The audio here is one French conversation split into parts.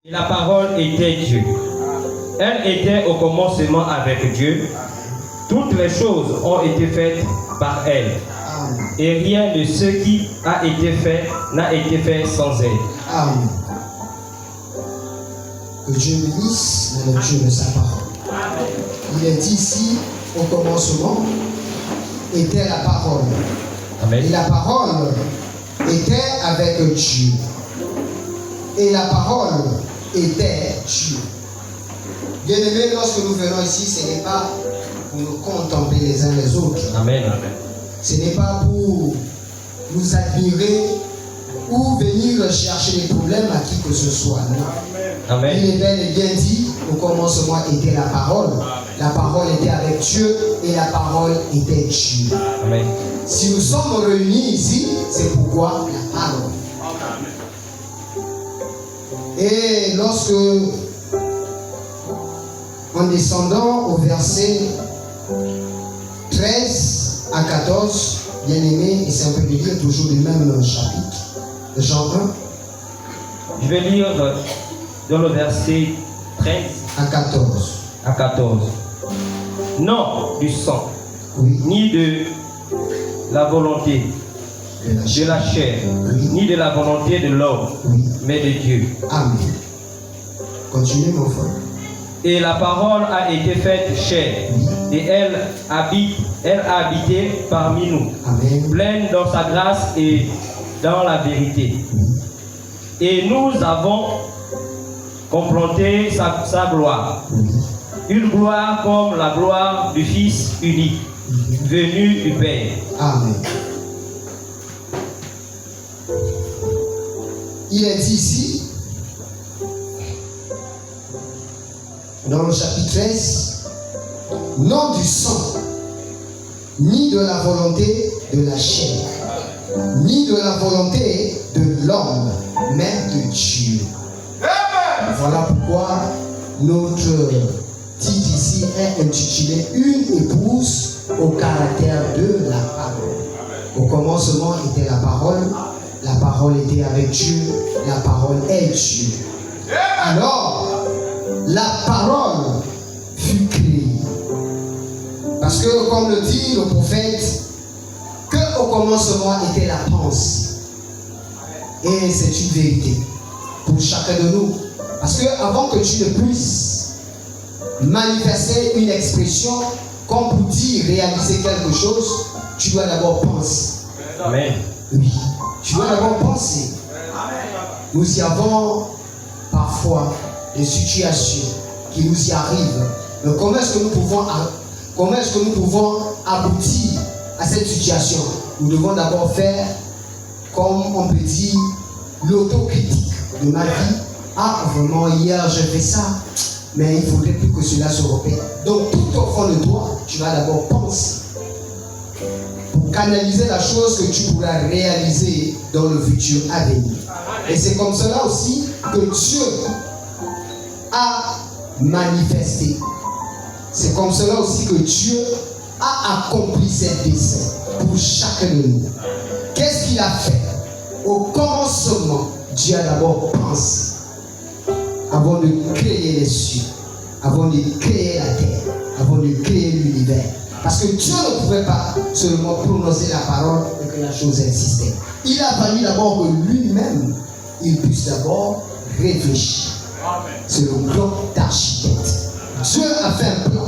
La parole était Dieu. Elle était au commencement avec Dieu. Toutes les choses ont été faites par elle. Et rien de ce qui a été fait n'a été fait sans elle. Amen. Que Dieu bénisse la lecture de sa parole. Il est dit ici, au commencement, était la parole. Amen. Et la parole était avec Dieu. Et la parole était Dieu. Bien-aimés, lorsque nous venons ici, ce n'est pas pour nous contempler les uns les autres. Amen. Ce n'est pas pour nous admirer ou venir chercher des problèmes à qui que ce soit. Non. Amen. Il est bel et bien dit, au commencement était la parole. La parole était avec Dieu et la parole était Dieu. Amen. Si nous sommes réunis ici, c'est pourquoi la parole. Et lorsque, en descendant au verset 13 à 14, bien aimé, et c'est un peu de lire toujours le même chapitre, Jean 1. Je vais lire dans le verset 13 à 14. à 14. Non du sang, Oui. ni de la volonté de la chair, Oui. ni de la volonté de l'homme, Oui. mais de Dieu. Amen. Continuez, mon frère. Et la parole a été faite chair, et elle a habité parmi nous, Amen. pleine dans sa grâce et dans la vérité. Et nous avons contemplé sa gloire, une gloire comme la gloire du Fils unique, venu du Père. Amen. Il est dit ici, dans le chapitre 13, non du sang, ni de la volonté de la chair, ni de la volonté de l'homme, mais de Dieu. Voilà pourquoi notre titre ici est intitulé Une épouse au caractère de la parole. Au commencement était la parole était avec Dieu, la parole est Dieu. Alors, la parole fut créée. Parce que, comme le dit le prophète, que au commencement était la pensée. Et c'est une vérité pour chacun de nous. Parce que avant que tu ne puisses manifester une expression, comme pour dire réaliser quelque chose, tu dois d'abord penser. Amen. Oui, tu dois d'abord penser. Nous y avons parfois des situations qui nous y arrivent. Mais comment est-ce que nous pouvons aboutir à cette situation? Nous devons d'abord faire, comme on peut dire, l'autocritique de ma vie. Ah, vraiment, hier j'ai fait ça, mais il ne faudrait plus que cela se répète. Donc, tout au fond de toi, tu vas d'abord penser pour canaliser la chose que tu pourras réaliser dans le futur à venir. Et c'est comme cela aussi que Dieu a manifesté. C'est comme cela aussi que Dieu a accompli ses desseins pour chacun de nous. Qu'est-ce qu'il a fait? Au commencement, Dieu a d'abord pensé avant de créer les cieux, avant de créer la terre, avant de créer l'univers. Parce que Dieu ne pouvait pas seulement prononcer la parole et que la chose existait. Il a fallu d'abord que lui-même, il puisse d'abord réfléchir. C'est le plan d'architecte. Dieu a fait un plan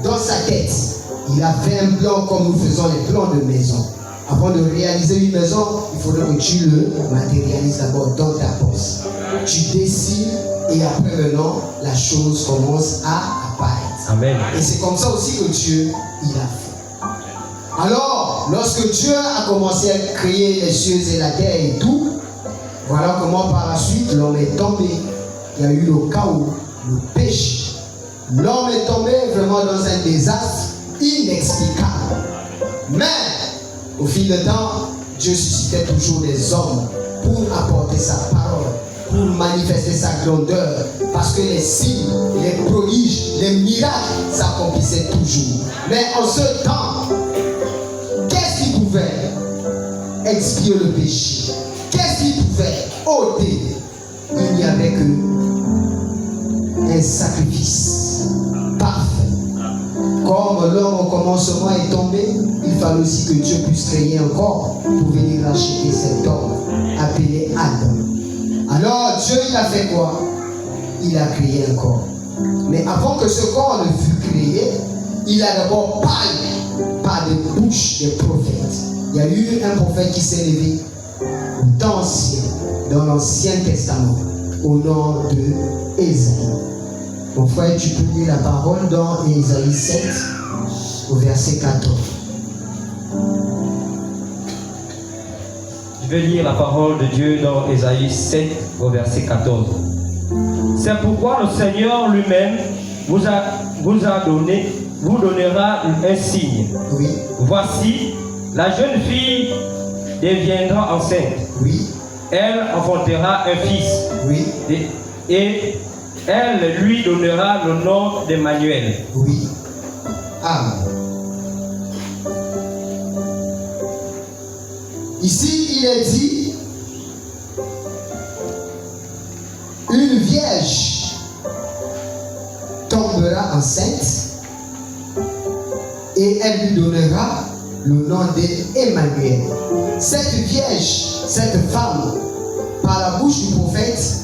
dans sa tête. Il a fait un plan comme nous faisons les plans de maison. Avant de réaliser une maison, il faudrait que tu le matérialises d'abord dans ta poche. Tu décides et après maintenant, la chose commence à apparaître. Amen. Et c'est comme ça aussi que Dieu, il a fait. Alors, lorsque Dieu a commencé à créer les cieux et la terre et tout, voilà comment par la suite l'homme est tombé. Il y a eu le chaos, le péché. L'homme est tombé vraiment dans un désastre inexplicable. Mais, au fil du temps, Dieu suscitait toujours des hommes pour apporter sa parole, pour manifester sa grandeur, parce que les signes, les prodiges, les miracles s'accomplissaient toujours. Mais en ce temps, qu'est-ce qui pouvait expier le péché? Qu'est-ce qui pouvait ôter? Il n'y avait que un sacrifice parfait. Comme l'homme au commencement est tombé, il fallait aussi que Dieu puisse créer un corps pour venir racheter cet homme appelé Adam. Alors Dieu, il a fait quoi? Il a créé un corps. Mais avant que ce corps ne fût créé, il a d'abord parlé par des bouches des prophètes. Il y a eu un prophète qui s'est levé dans l'Ancien Testament au nom de Ésaïe. Mon frère, tu peux lire la parole dans Ésaïe 7 au verset 14. Je vais lire la parole de Dieu dans Ésaïe 7 au verset 14. C'est pourquoi le Seigneur lui-même vous donnera un signe. Oui. Voici, la jeune fille deviendra enceinte. Oui. Elle enfantera un fils. Oui. Et elle lui donnera le nom d'Emmanuel. Oui. Amen. Ici, il est dit, une vierge tombera enceinte et elle lui donnera le nom d'Emmanuel. Cette vierge, cette femme, par la bouche du prophète,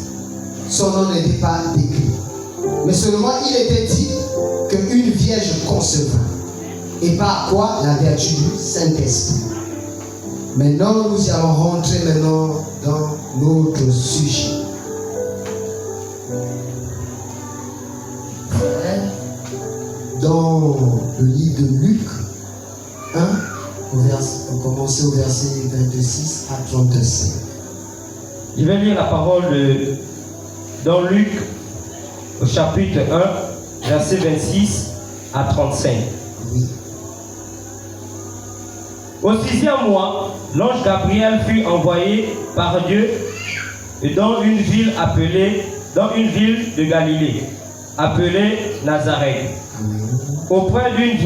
son nom n'était pas décrit. Mais seulement il était dit qu'une vierge concevra. Et par quoi? La vertu du Saint-Esprit. Maintenant, nous allons rentrer maintenant dans notre sujet. Dans le livre de Luc 1, on commence au verset 26 à 35. Je vais lire la parole dans Luc au chapitre 1, verset 26 à 35. Oui. Au 6e mois, l'ange Gabriel fut envoyé par Dieu dans une ville de Galilée, appelée Nazareth, auprès d'une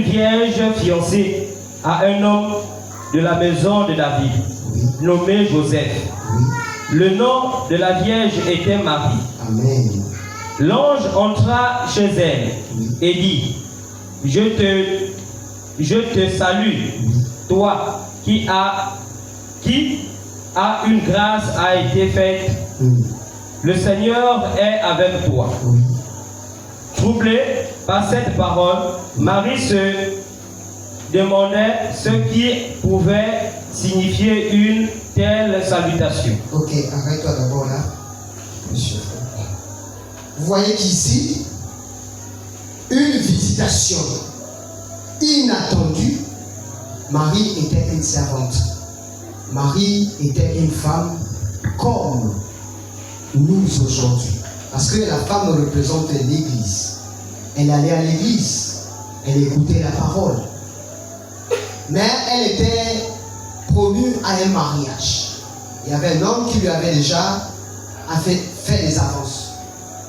vierge fiancée à un homme de la maison de David, nommé Joseph. Le nom de la vierge était Marie. Amen. L'ange entra chez elle et dit: Je te salue, toi qui a une grâce a été faite. Le Seigneur est avec toi. Troublée par cette parole, Marie se demandait ce qui pouvait signifier une telle salutation. Ok, arrête-toi d'abord là, monsieur. Vous voyez qu'ici, une visitation inattendue. Marie était une servante. Marie était une femme comme nous aujourd'hui. Parce que la femme représente l'église. Elle allait à l'église. Elle écoutait la parole. Mais elle était promue à un mariage. Il y avait un homme qui lui avait déjà fait des avances.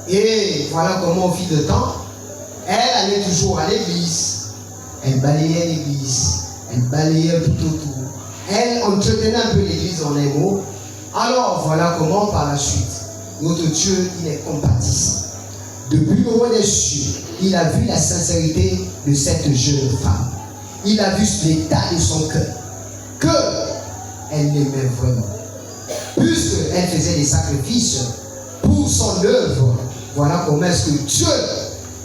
Et voilà comment au fil du temps, elle allait toujours à l'église. Elle balayait l'église. Elle balayait tout autour. Elle entretenait un peu l'église en un mot. Alors voilà comment par la suite, notre Dieu, il est compatissant. Depuis le haut des cieux, il a vu la sincérité de cette jeune femme. Il a vu l'état de son cœur. Qu'elle l'aimait vraiment. Puisqu'elle faisait des sacrifices pour son œuvre, voilà comment est-ce que Dieu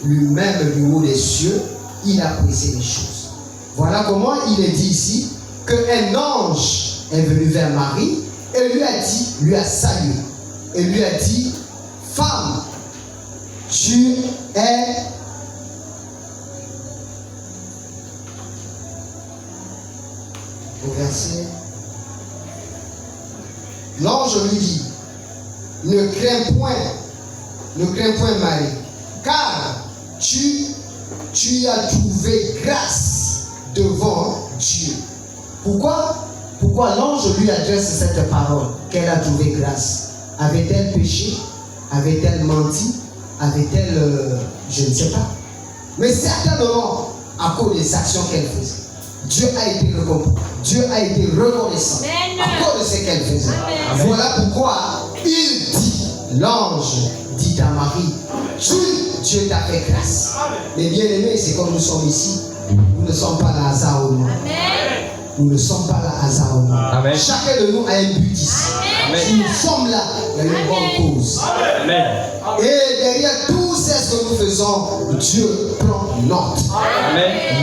lui-même, du haut des cieux, il a apprécié les choses. Voilà comment il est dit ici qu'un ange est venu vers Marie et lui a salué. Et lui a dit: femme, tu es au verset. L'ange lui dit: ne crains point Marie, car tu as trouvé grâce devant Dieu. Pourquoi l'ange lui adresse cette parole? Qu'elle a trouvé grâce. Avait-elle péché? Avait-elle menti? Avait-elle, je ne sais pas. Mais certainement, à cause des actions qu'elle faisait, Dieu a été reconnaissant à cause de ce qu'elle faisait. Voilà pourquoi il l'ange dit à Marie, Dieu t'a fait grâce. Mais bien aimés, c'est comme nous sommes ici. Nous ne sommes pas là hasardeux. Nous ne sommes pas là hasardeux. Chacun de nous a un but ici. Si nous sommes là, il y a une bonne cause. Amen. Et derrière tout ce que nous faisons, Dieu prend note.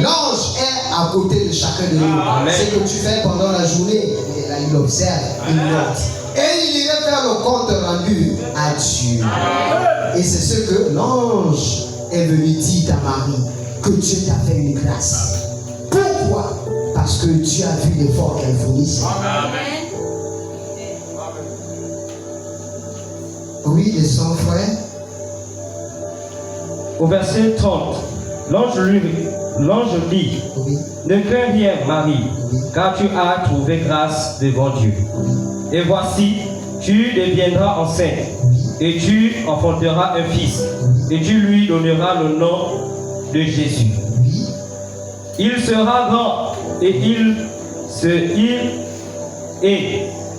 L'ange est à côté de chacun de nous. Ce que tu fais pendant la journée, il observe, il note. Et il irait faire le compte rendu à Dieu. Et c'est ce que l'ange est venu dire à Marie, que Dieu t'a fait une grâce. Pourquoi? Parce que Dieu a vu l'effort qu'elle fournissait. Oui, les sang frères. Au verset 30, l'ange dit, Oui. ne crains rien, Marie, Oui. car tu as trouvé grâce devant Dieu. Et voici, tu deviendras enceinte, et tu enfanteras un fils, et tu lui donneras le nom de Jésus. Oui. Il sera grand, et il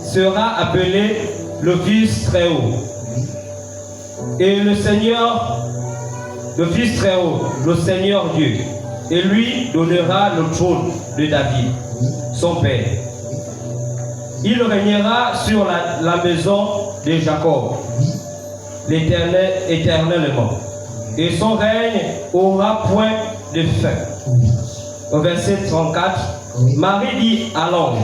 sera appelé le Fils très haut. Et le Fils très haut, le Seigneur Dieu, et lui donnera le trône de David, son père. Il régnera sur la maison de Jacob, éternellement, et son règne aura point de fin. Au verset 34, Marie dit à l'ange,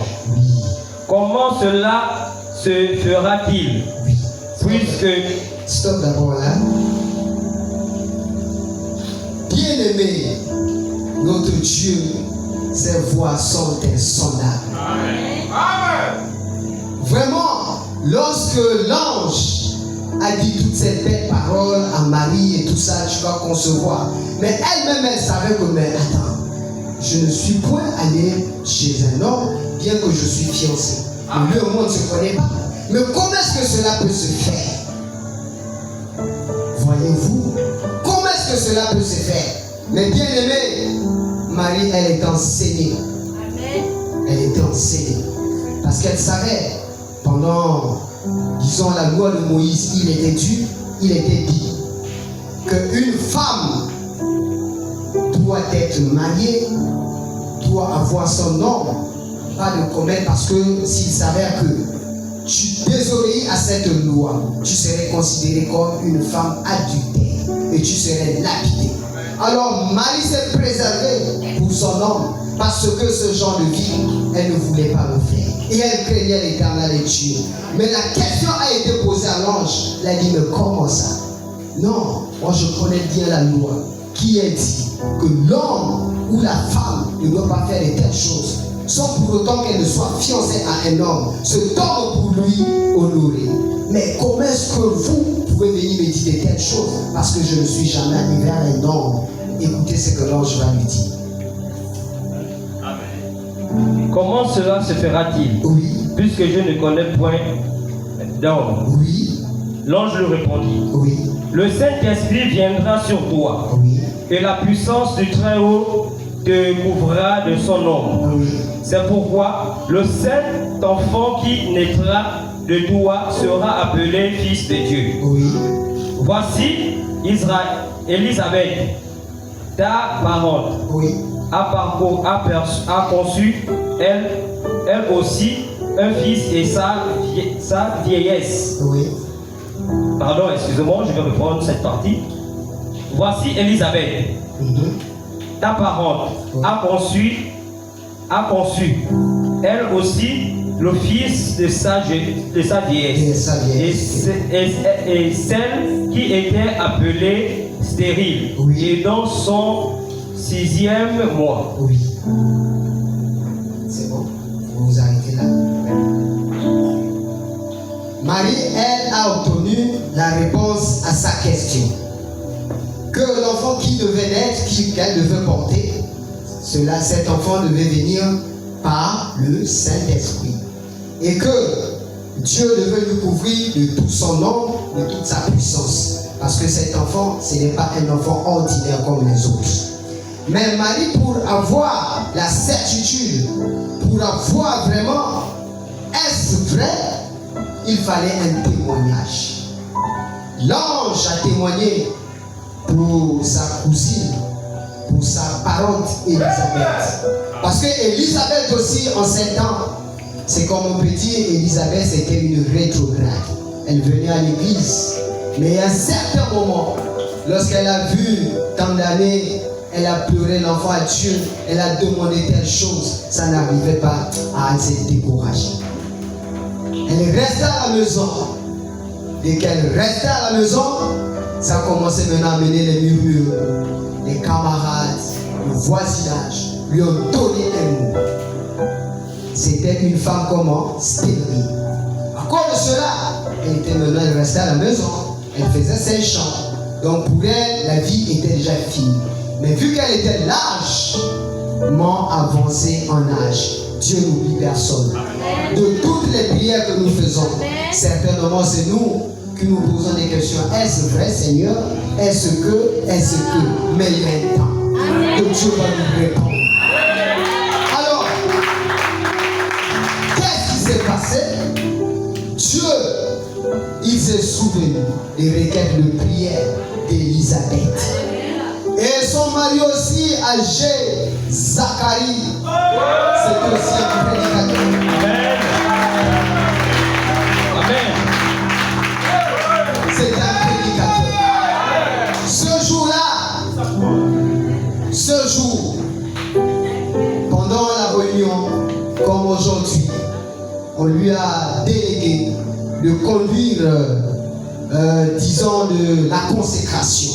comment cela se fera-t-il, puisque... Stop d'abord là. Bien-aimé, notre Dieu, ses voies sont insondables. Vraiment, lorsque l'ange a dit toutes ces belles paroles à Marie et tout ça, tu vas concevoir. Mais elle-même, elle savait que, mais attends, je ne suis point allé chez un homme, bien que je suis fiancé. Le monde ne se connaît pas. Mais comment est-ce que cela peut se faire? Voyez-vous, comment est-ce que cela peut se faire? Mais bien aimé, Marie, elle est enseignée. Elle était enseignée. Parce qu'elle savait, pendant, disons, la loi de Moïse, il était dit qu'une femme doit être mariée, doit avoir son homme, pas de commettre, parce que s'il s'avère que tu désobéis à cette loi, tu serais considéré comme une femme adultère et tu serais lapidée. Alors Marie s'est préservée pour son homme parce que ce genre de vie, elle ne voulait pas le faire. Et elle craignait l'Éternel et Dieu. Mais la question a été posée à l'ange. Elle a dit, mais comment ça? Non, moi je connais bien la loi qui est dit que l'homme ou la femme ne doit pas faire de telles choses, sans pour autant qu'elle ne soit fiancée à un homme, cet homme pour lui honorer. Mais comment est-ce que vous pouvez venir me dire de telles choses? Parce que je ne suis jamais arrivé à un homme. Écoutez ce que l'ange va lui dire. Comment cela se fera-t-il? Oui. Puisque je ne connais point d'homme. Oui. L'ange lui répondit. Oui. Le Saint-Esprit viendra sur toi, Oui. et la puissance du Très-Haut te couvrira de son ombre. Oui. C'est pourquoi le saint enfant qui naîtra de toi sera appelé Fils de Dieu. Oui. Voici, Élisabeth, ta parente, Oui. a conçu, elle aussi, un fils et sa vieillesse. Oui. Pardon, excusez-moi, je vais reprendre cette partie. Voici Élisabeth, ta parente, a conçu, elle aussi, le fils de sa vieillesse. Et celle qui était appelée stérile, Oui. et dans son 6e mois. Oui. C'est bon. Vous vous arrêtez là. Marie, elle a obtenu la réponse à sa question. Que l'enfant qui devait naître, qu'elle devait porter, cet enfant devait venir par le Saint-Esprit. Et que Dieu devait lui couvrir de tout son nom, de toute sa puissance. Parce que cet enfant, ce n'est pas un enfant ordinaire comme les autres. Mais Marie, pour avoir la certitude, pour avoir vraiment, est-ce vrai, il fallait un témoignage. l'ange a témoigné pour sa cousine, pour sa parente Élisabeth. Parce que Élisabeth aussi, en 7 ans, c'est comme on peut dire, Élisabeth c'était une rétrograde. Elle venait à l'église. Mais à un certain moment, lorsqu'elle a vu tant d'années, elle a pleuré l'enfant à Dieu, elle a demandé telle chose, ça n'arrivait pas à se décourager. Elle restait à la maison. Dès qu'elle restait à la maison, ça commençait maintenant à mener les murmures. Les camarades, le voisinage lui ont donné un mot. C'était une femme comment? Stérile. À cause de cela, elle était maintenant, elle restait à la maison. Elle faisait ses chants. Donc pour elle, la vie était déjà finie. Mais vu qu'elle était largement avancée en âge, Dieu n'oublie personne. De toutes les prières que nous faisons, certainement c'est nous qui nous posons des questions. Est-ce vrai, Seigneur? Est-ce que? Mais il y a un temps que Dieu va nous répondre. Alors, qu'est-ce qui s'est passé? Dieu, il s'est souvenu des requêtes de prière d'Élisabeth. Et son mari aussi, âgé, Zacharie, c'est aussi un prédicateur. Amen. C'est un prédicateur. Ce jour-là, ce jour, pendant la réunion, comme aujourd'hui, on lui a délégué de conduire, disons, de la consécration.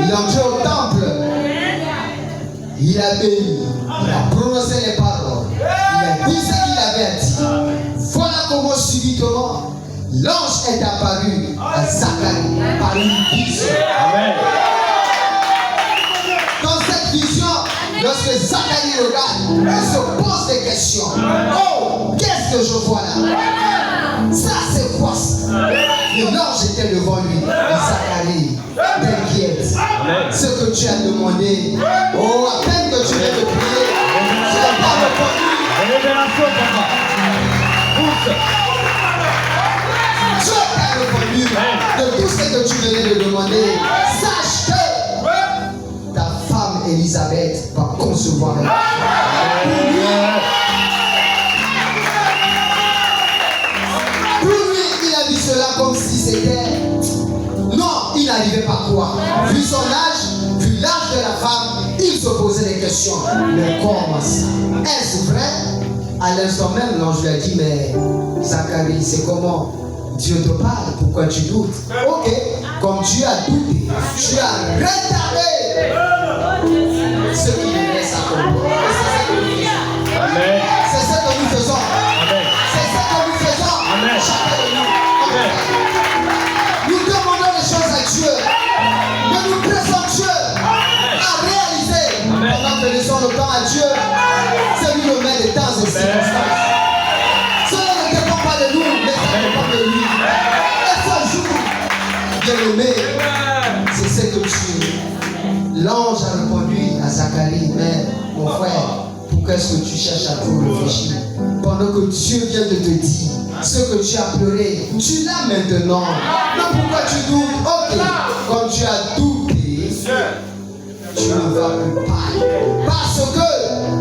Il est entré au temple, il a béni, il a prononcé les paroles, il a dit ce qu'il avait dit. Voilà comment subitement l'ange est apparu à Zacharie par une vision. Amen. Dans cette vision, lorsque Zacharie regarde, il se pose des questions. Oh, qu'est-ce que je vois là? Ça, c'est quoi ça? Et l'ange était devant lui. Zacharie, t'inquiète. Ce que tu as demandé, oh, à peine que tu viens de prier, tu n'as pas répondu. Révélation, papa. Pousse. Dieu t'a répondu de tout ce que tu venais de demander. Sache que ta femme Élisabeth va concevoir un enfant. Pour lui, il a dit cela comme si c'était... Non, il n'arrivait pas à croire. Vu son âge, vu l'âge de la femme, il se posait des questions. Mais comment ça? Est-ce vrai? À l'instant même, l'ange lui a dit, mais Zacharie, c'est comment Dieu te parle? Pourquoi tu doutes? Ok, comme tu as douté, tu as retardé ce qui devait s'accomplir. Amen. C'est ce que nous faisons. Amen. C'est ce que nous faisons. Amen. Chacun de nous. Amen. Nous demandons les choses à Dieu. Mais nous pressons Dieu à réaliser. Pendant que nous laissons le temps à Dieu, c'est lui le maître des temps et circonstances. Cela ne dépend pas de nous, mais ça dépend de lui. Et ce jour, bien-aimé, c'est ce que tu... L'ange a répondu à Zacharie, mais mon frère, pourquoi est-ce que tu cherches à tout réfléchir? Pendant que Dieu vient de te dire ce que tu as pleuré, tu l'as maintenant. Mais pourquoi tu doutes? Ok, comme tu as douté, tu ne vas plus parler. Parce que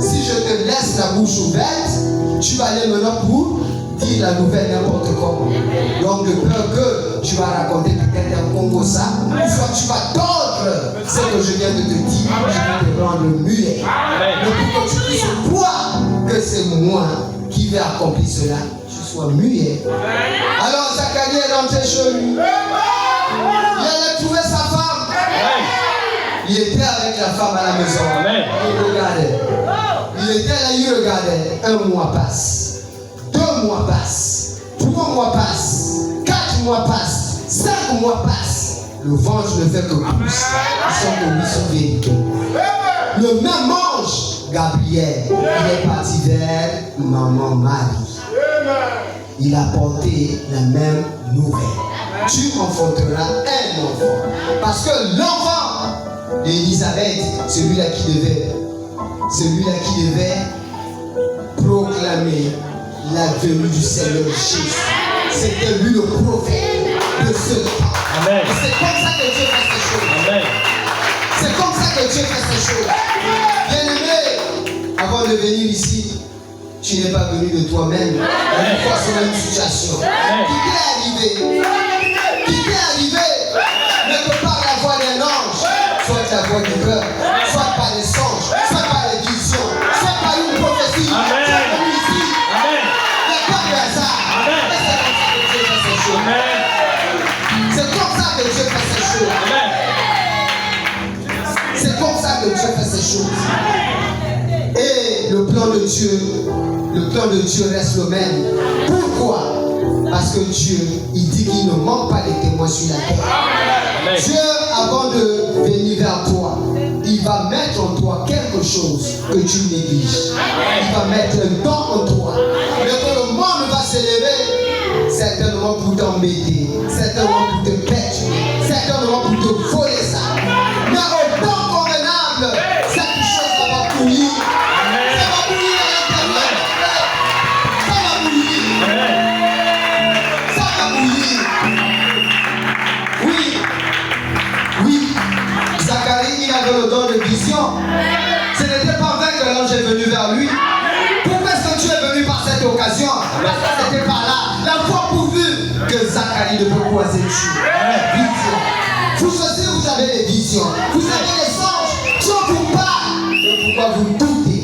si je te laisse la bouche ouverte, tu vas aller maintenant pour dire la nouvelle n'importe comment. Donc de peur que tu vas raconter peut-être un Congo ça, soit tu vas tordre ce que je viens de te dire, je vais te rendre muet. Mais pour que tu puisses voir que c'est moi qui vais accomplir cela, tu sois muet. Alors Zacharie est rentré chez lui. Il allait trouver sa femme. Il était avec la femme à la maison. Amen. Il regardait. Il était là, il regardait. 1 mois passe. 2 mois passent. 3 mois passent. 4 mois passent. 5 mois passent. Le ventre ne fait que pousser. Ils sont vérités. Le même ange, Gabriel, il est parti vers maman Marie. Il a porté la même nouvelle. Tu enfanteras un enfant. Parce que l'enfant d'Élisabeth, celui-là qui devait proclamer la venue du Seigneur Jésus. C'était lui le prophète de ce temps. Amen. C'était tu n'es pas venu de toi-même. Une fois sur une situation qui t'est arrivé, ne que par la voix d'un ange, soit la voix du cœur, soit par les songes, soit par les visions, soit par une prophétie, soit par une musique. Il n'y a pas de hasard. C'est comme ça que Dieu fait ces choses. C'est comme ça que Dieu fait ces choses. Et le plan de Dieu reste le même. Pourquoi? Parce que Dieu, il dit qu'il ne manque pas les témoins sur la terre. Dieu, avant de venir vers toi, il va mettre en toi quelque chose que tu négliges. Il va mettre un don en toi. Mais que le monde va s'élever, certainement pour t'embêter, certainement pour te perturber, certainement pour te voler ça. Mais au temps convenable, cette chose va bouillir. Ça va bouillir à l'intérieur. Ça va bouillir. Ça va bouillir. Oui. Zacharie, il avait le don de vision. Ce n'était pas vrai que l'ange est venu vers lui. Pourquoi est-ce que tu es venu par cette occasion? Parce que c'était par là. La fois pourvue que Zacharie ne peut croiser Dieu. Vision. Vous aussi, vous avez les visions. Vous avez les anges. Dieu vous parle. Et pourquoi vous doutez?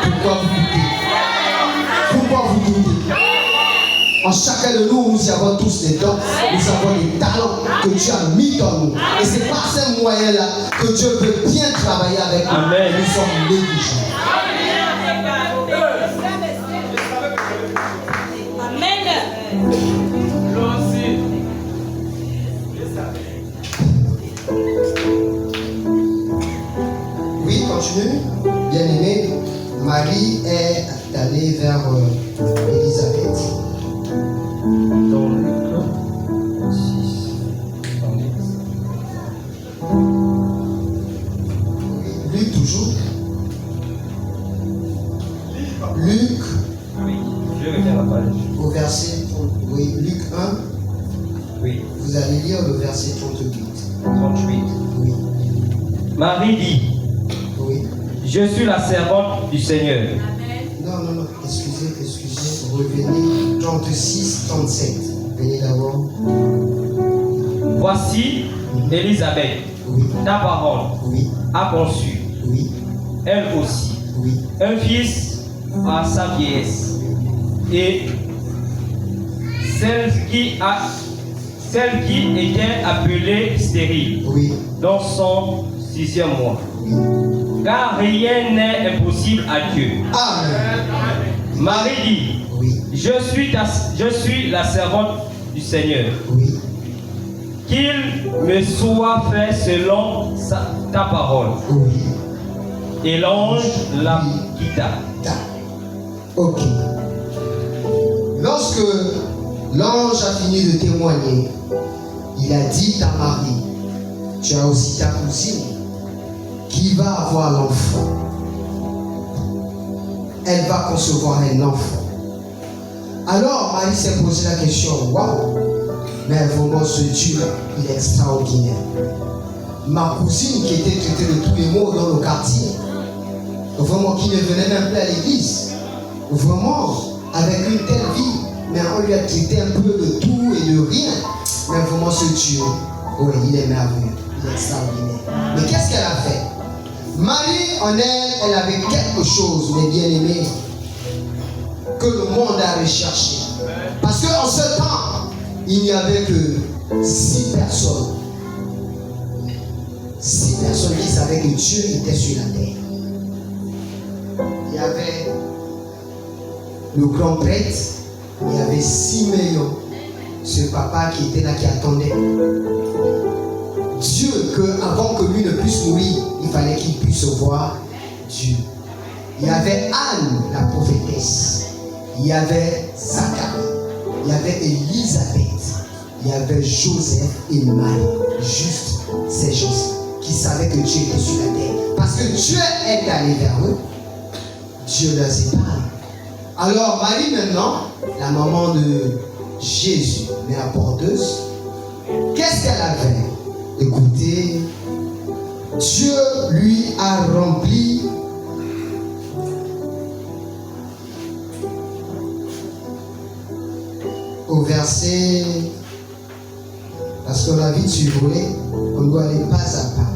Pourquoi vous doutez? Pourquoi vous doutez? En chacun de nous, nous avons tous des dons, nous avons des talents que Dieu a mis dans nous. Et c'est par ces moyens-là que Dieu veut bien travailler avec nous. Amen. Nous sommes négligents. Oui, continue. Bien-aimé, Marie est allée vers Élisabeth. Dans Luc 6. Luc toujours. Luc. Oui, je reviens la page. Au verset, oui, Luc 1, Oui, vous allez lire le verset 38. 38. Oui, Marie dit, oui. je suis la servante du Seigneur. Non, excusez, revenez. 36, 37. Venez d'abord. Voici Élisabeth, Oui, ta parole, oui, a conçu, oui, elle aussi, oui, un fils à sa vieillesse. Et celle qui était appelée stérile, oui, dans son 6e mois. oui. Car rien n'est impossible à Dieu. Amen. Marie dit, Oui, je suis la servante du Seigneur. oui, Qu'il me soit fait selon ta parole. oui. Et l'ange la quitta. Ok. Lorsque l'ange a fini de témoigner, il a dit à Marie, tu as aussi ta cousine qui va avoir l'enfant. Elle va concevoir un enfant. Alors Marie s'est posé la question, waouh, mais vraiment ce Dieu, il est extraordinaire. Ma cousine qui était traitée de tous les maux dans le quartier, vraiment qui ne venait même plus à l'église, vraiment avec une telle vie, mais on lui a traité un peu de tout et de rien. Mais vraiment ce Dieu, oui, il est merveilleux, il est extraordinaire. Mais qu'est-ce qu'elle a fait? Marie en elle avait quelque chose, mes bien-aimés, que le monde a recherché. Parce qu'en ce temps, il n'y avait que 6 personnes. 6 personnes qui savaient que Dieu était sur la terre. Il y avait le grand prêtre, il y avait Siméon, ce papa qui était là, qui attendait. Dieu, avant que lui ne puisse mourir, il fallait qu'il puisse voir Dieu. Il y avait Anne, la prophétesse. Il y avait Zacharie. Il y avait Élisabeth. Il y avait Joseph et Marie. Juste ces gens qui savaient que Dieu était sur la terre. Parce que Dieu est allé vers eux. Dieu leur a parlé. Alors Marie maintenant, la maman de Jésus, mais la porteuse, qu'est-ce qu'elle avait? Écoutez, Dieu lui a rempli au verset, parce qu'on a vite survolé, on doit aller pas à pas.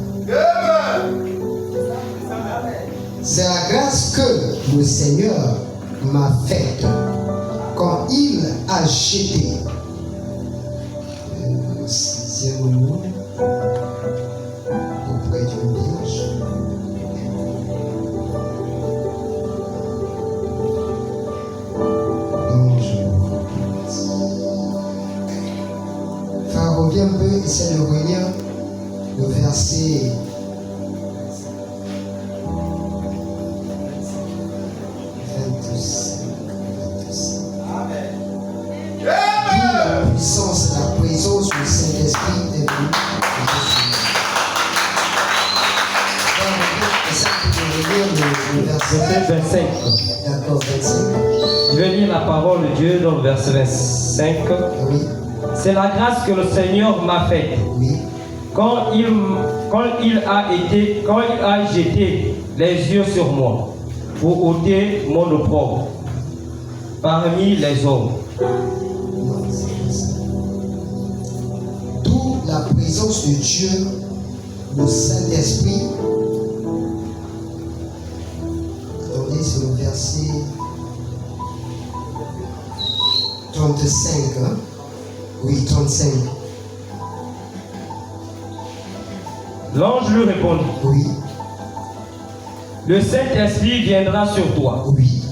C'est la grâce que le Seigneur m'a faite quand il a jeté le 6e mot auprès d'une vierge. Enfin, reviens un peu, essaie de relire le verset 25. La puissance, la présence du Saint-Esprit est venue. Verset 25. D'accord, 25. Je vais lire la parole de Dieu dans le verset 25. Oui, C'est la grâce que le Seigneur m'a faite oui, quand il a jeté les yeux sur moi pour ôter mon opprobre parmi les hommes. non, c'est pas ça. D'où la présence de Dieu, le Saint-Esprit. Attendez, c'est le verset 35. Hein? Oui, 35. L'ange lui répondit, Oui, le Saint-Esprit viendra sur toi, oui,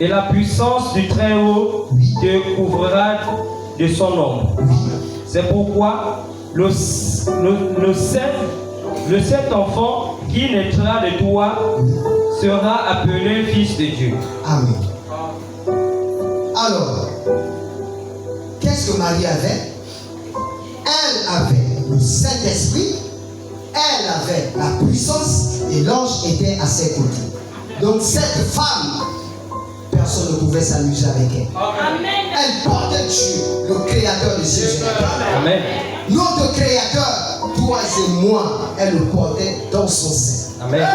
et la puissance du Très-Haut oui, te couvrira de son ombre. oui. C'est pourquoi le seul enfant qui naîtra de toi sera appelé fils de Dieu. Amen. Alors, qu'est-ce que Marie avait? Elle avait le Saint-Esprit, elle avait la puissance et l'ange était à ses côtés. Donc cette femme, personne ne pouvait s'amuser avec elle. Elle portait Dieu, le créateur de ces univers. Amen. Notre créateur, toi et moi, elle le portait dans son sein. Amen.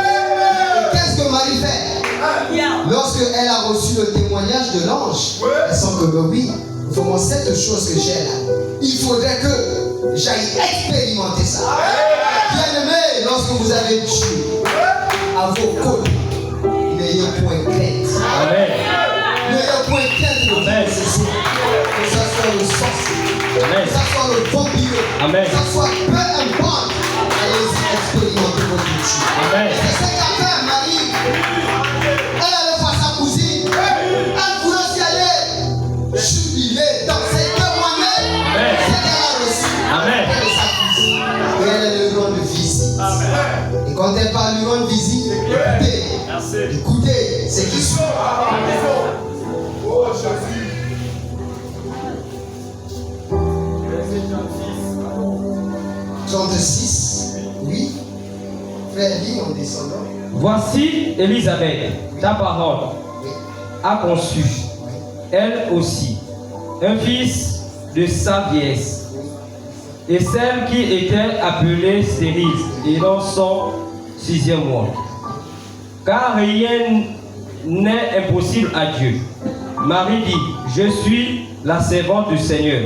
Qu'est-ce que Marie fait? Lorsqu'elle a reçu le témoignage de l'ange, elle sent que oui, vraiment cette chose que j'ai là, il faudrait que j'aille expérimenter ça. Bien-aimé, lorsque vous avez Dieu à vos côtés, n'ayez point crainte. Amen. N'ayez point crainte de Amen. ce soir. Que ce soit le sorcier, Amen. que ce soit le vampire, Amen. que ce soit peu importe, allez-y expérimenter votre Dieu. Amen. C'est ce qu'a fait Marie. Elle allait voir sa cousine. Elle voulait s'y aller. Jubiler, danser, témoigner. Amen. C'est qu'elle a reçu. Amen. Elle est sa cousine. Et elle est le rendre visite. Et quand elle parle lui rendre visite, écoutez ce qui suit. Oh Jésus. 36. Oui. Frère, lis en descendant. Voici Élisabeth, ta parole, Oui. a conçu, Oui. elle aussi, un fils de sa vieillesse. Et celle qui était appelée stérile et dans son 6e mois. Car rien n'est impossible à Dieu. Marie dit, je suis la servante du Seigneur,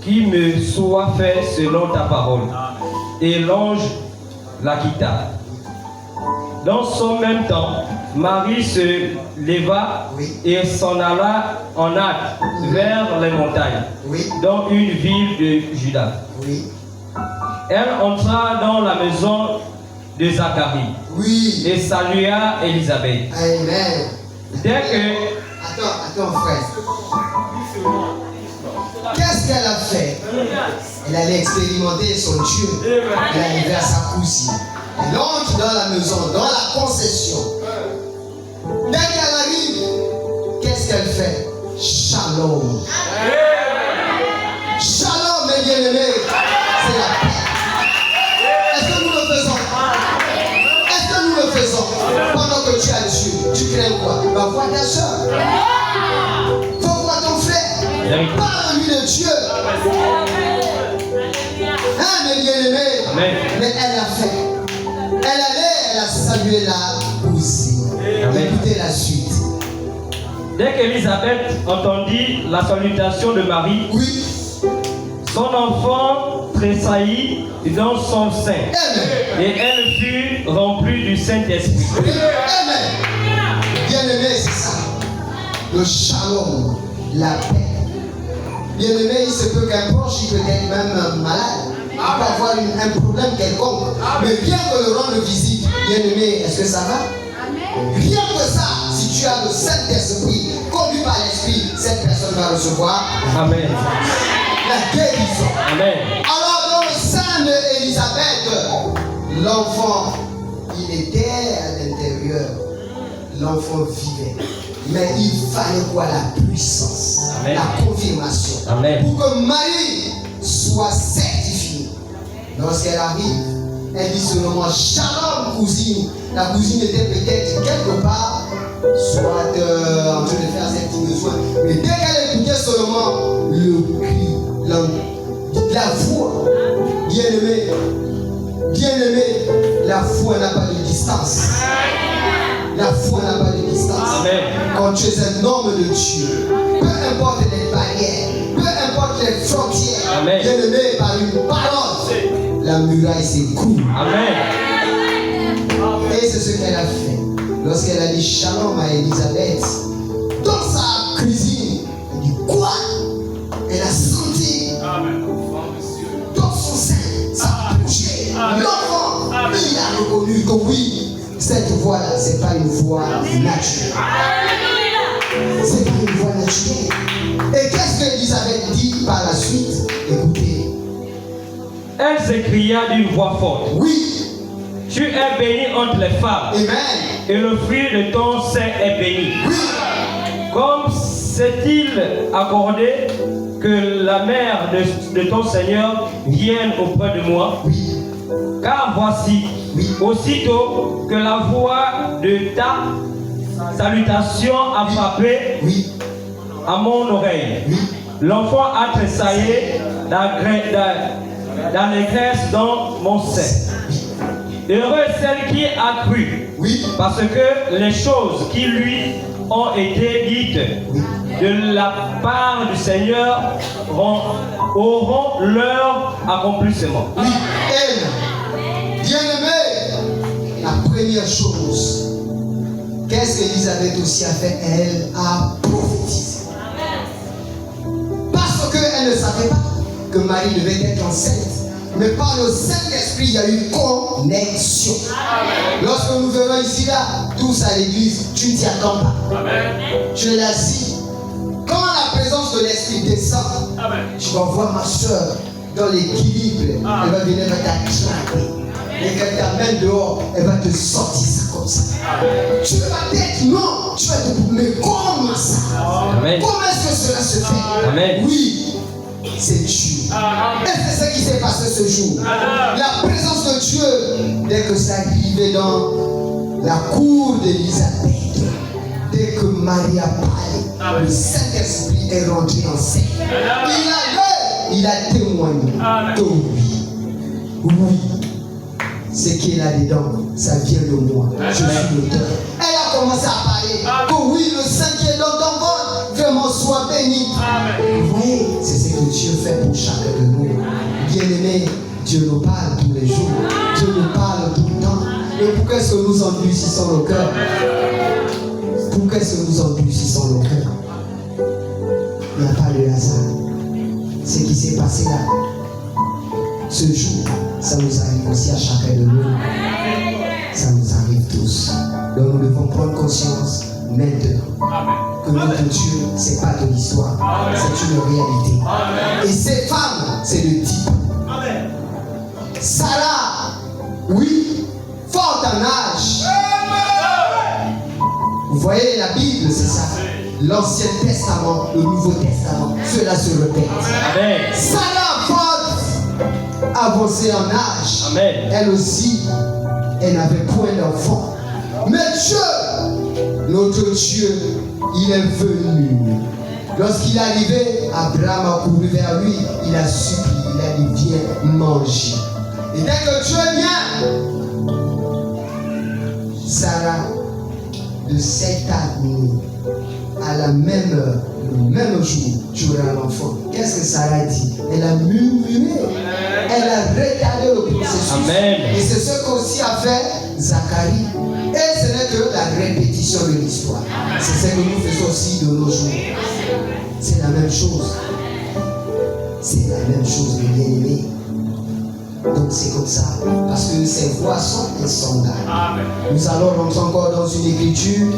qui me soit fait selon ta parole. Et l'ange la quitta. Dans son même temps, Marie se leva Oui. et s'en alla en hâte vers les montagnes, Oui. dans une ville de Juda. Oui. Elle entra dans la maison de Zacharie Oui. et salua Élisabeth. Amen. Dès que Attends, frère. Qu'est-ce qu'elle a fait? Elle allait expérimenter son Dieu. Elle allait vers sa cousine. Elle entre dans la maison, dans la concession. Dès qu'elle arrive, qu'est-ce qu'elle fait? Shalom. Shalom, mes bien-aimés. C'est la paix. Est-ce que nous le faisons? Est-ce que nous le faisons? Pendant que tu as Dieu, tu crains quoi? Va voir ta soeur. Va voir ton frère. Parle-lui de Dieu. Hein, mes bien-aimés? Amen. Mais elle a fait. Elle allait, elle a salué la cousine. Amen. Écoutez la suite. Dès Dès qu'Élisabeth entendit la salutation de Marie, Oui. son enfant tressaillit dans son sein. Amen. Et elle fut remplie du Saint-Esprit. Amen. Bien-aimé, c'est ça. Le shalom, la paix. Bien-aimé, il se peut qu'un proche, il peut être même malade. Il peut avoir un problème quelconque. Mais bien que le rendre visite, bien-aimé, est-ce que ça va? Rien que ça, si tu as le Saint-Esprit, conduit par l'Esprit, cette personne va recevoir Amen. la guérison. Amen. Alors dans le sein d'Élisabeth, l'enfant, il était à l'intérieur. L'enfant vivait. Mais il fallait quoi? La puissance, Amen. la confirmation. Amen. Pour que Marie soit certifiée. Lorsqu'elle arrive, elle dit seulement Shalom, cousine. La cousine était peut-être quelque part, soit en train de faire ses petits besoins. Mais dès qu'elle écoutait seulement le cri, la voix, bien-aimé, la foi n'a pas de distance. La foi n'a pas de distance. Amen. Quand tu es un homme de Dieu, peu importe les barrières, peu importe les frontières, Amen. bien-aimé, par une parole, la muraille s'écoule. Amen. Et c'est ce qu'elle a fait. Lorsqu'elle a dit Shalom à Élisabeth, dans sa cuisine, elle dit quoi? Elle a senti dans son sein, ça a bougé. L'enfant, il a reconnu que oui, cette voix-là, ce n'est pas une voix naturelle. C'est pas une voix naturelle. Et qu'est-ce qu'Élisabeth dit par la suite? Écoutez. Elle s'écria d'une voix forte. Oui. Tu es bénie entre les femmes. Amen. Et le fruit de ton sein est béni. Oui. Comme s'est-il accordé que la mère de ton Seigneur vienne auprès de moi? Oui. Car voici, Oui. aussitôt que la voix de ta salutation a frappé Oui. à mon oreille, Oui. l'enfant a tressaillé d'allégresse dans mon sein. Heureuse celle qui a cru, Oui. parce que les choses qui lui ont été dites de la part du Seigneur auront leur accomplissement. Oui. Elle, bien-aimée, la première chose, qu'est-ce qu'Élisabeth aussi a fait? Elle a prophétisé. Parce qu'elle ne savait pas que Marie devait être enceinte. Mais par le Saint-Esprit, il y a eu connexion. Lorsque nous venons ici, là, tous à l'église, tu ne t'y attends pas. Tu es assis. Quand la présence de l'Esprit descend, tu vas voir ma soeur dans l'équilibre. Elle va venir t'attraper. Et qu'elle t'amène dehors, elle va te sortir ça comme ça. Tu vas être non, tu vas te dire, mais comment ça? Amen. Comment est-ce que cela se fait? Amen. Oui, c'est Dieu. Et c'est ce qui s'est passé ce jour. La présence de Dieu, dès que ça arrivait dans la cour d'Élisabeth, dès que Marie a parlé, le Saint-Esprit est rentré en scène. Il a témoigné que oui, ce qui est là-dedans, ça vient de moi. Je suis l'auteur. Elle a commencé à parler que oui, le Saint qui est dans ton ventre, vraiment soit béni. Vous voyez, c'est ce que Dieu fait pour chacun de nous. Bien-aimés, Dieu nous parle tous les jours. Dieu nous parle tout le temps. Et pourquoi est-ce que nous endurcissons le cœur? Pourquoi est-ce que nous endurcissons le cœur? Il n'y a pas de hasard. Ce qui s'est passé là, ce jour, ça nous arrive aussi à chacun de nous. Ça nous arrive tous. Donc nous devons prendre conscience maintenant que notre Dieu, ce n'est pas de l'histoire, c'est une réalité. Et ces femmes, c'est le type. Sarah, oui, forte en âge. Vous voyez, la Bible, c'est ça. L'Ancien Testament, le Nouveau Testament, cela se répète. Amen. Sarah, forte, avancée en âge. Amen. Elle aussi, elle n'avait point d'enfant. Mais Dieu, notre Dieu, il est venu. Lorsqu'il est arrivé, Abraham a couru vers lui, il a supplié, il a dit viens manger. Et dès que Dieu vient, Sarah, de cette année, à la même heure, le même jour, tu auras l'enfant. Qu'est-ce que Sarah dit? Elle a murmuré. Elle a retardé le processus. Amen. Et c'est ce qu'aussi a fait Zacharie. Et ce n'est que la répétition de l'histoire. C'est ce que nous faisons aussi de nos jours. C'est la même chose. C'est la même chose, mes bien-aimés. Donc c'est comme ça. Parce que ces voies sont insondables. Nous allons rentrer encore dans une écriture.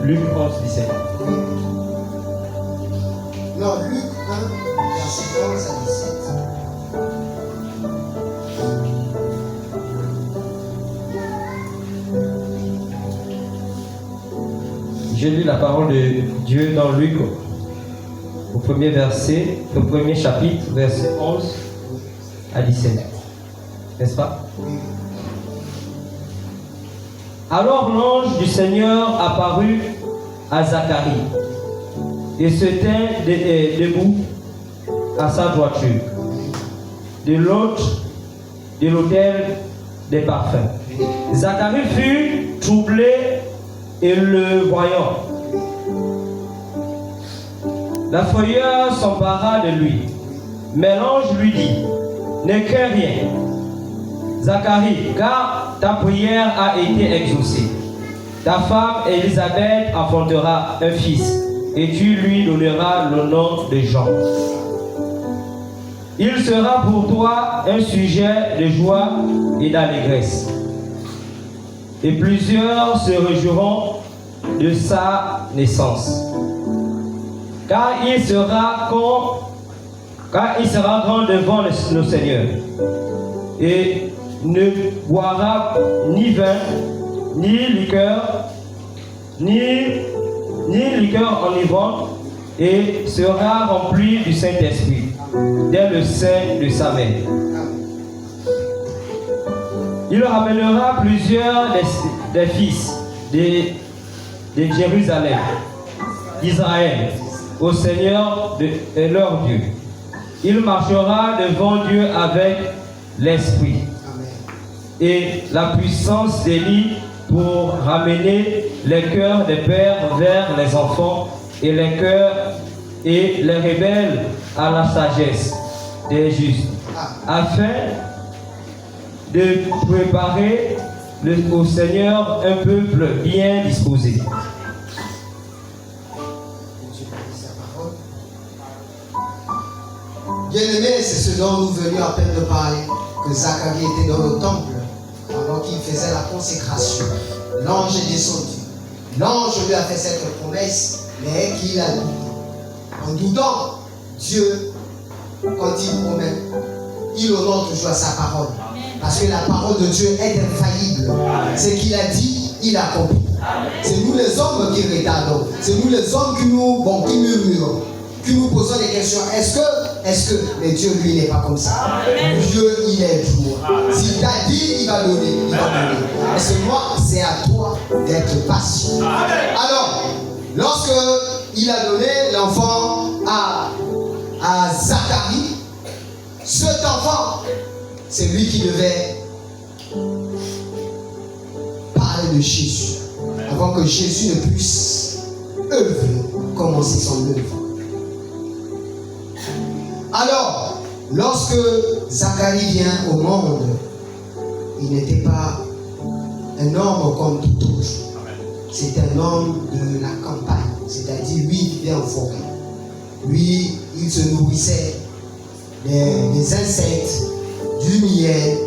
Luc 11, 17. Non, Luc 1, verset 11 à 17. J'ai lu la parole de Dieu dans Luc au premier verset, au premier chapitre, verset 11 à 17. N'est-ce pas? Alors l'ange du Seigneur apparut à Zacharie et se tint debout à sa droiture, de l'autel des parfums. Zacharie fut troublé et le voyant. La frayeur s'empara de lui. Mais l'ange lui dit, ne crains rien, Zacharie, car ta prière a été exaucée. Ta femme Élisabeth enfantera un fils, et tu lui donneras le nom de Jean. Il sera pour toi un sujet de joie et d'allégresse. Et plusieurs se réjouiront de sa naissance. Car il sera grand devant le Seigneur. Et ne boira ni vin, ni liqueur enivrante, et sera rempli du Saint-Esprit dès le sein de sa mère. Il ramènera plusieurs des fils de Jérusalem, d'Israël, au Seigneur de leur Dieu. Il marchera devant Dieu avec l'Esprit et la puissance d'Élie pour ramener les cœurs des pères vers les enfants et les cœurs et les rebelles à la sagesse des justes, afin de préparer au Seigneur un peuple bien disposé. Bien-aimés, c'est ce dont nous venions à peine de parler, que Zacharie était dans le temple pendant qu'il faisait la consécration. L'ange est descendu. L'ange lui a fait cette promesse, mais qu'il a douté. En doutant, Dieu, quand il promet, il honore toujours sa parole. Parce que la parole de Dieu est infaillible. Ce qu'il a dit, il accomplit. C'est nous les hommes qui retardons. C'est nous les hommes qui murmurons, qui nous posons des questions. Est-ce que, mais Dieu, lui, n'est pas comme ça. Dieu, il est droit. S'il t'a dit, il va donner. Il va donner. Et c'est moi, c'est à toi d'être patient. Alors, lorsque il a donné l'enfant à Zacharie, cet enfant, c'est lui qui devait parler de Jésus, avant que Jésus ne puisse commencer son œuvre. Alors, lorsque Zacharie vient au monde, il n'était pas un homme comme tout autre. c'est un homme de la campagne, c'est-à-dire lui, il vivait en forêt. Lui, il se nourrissait des insectes, du miel.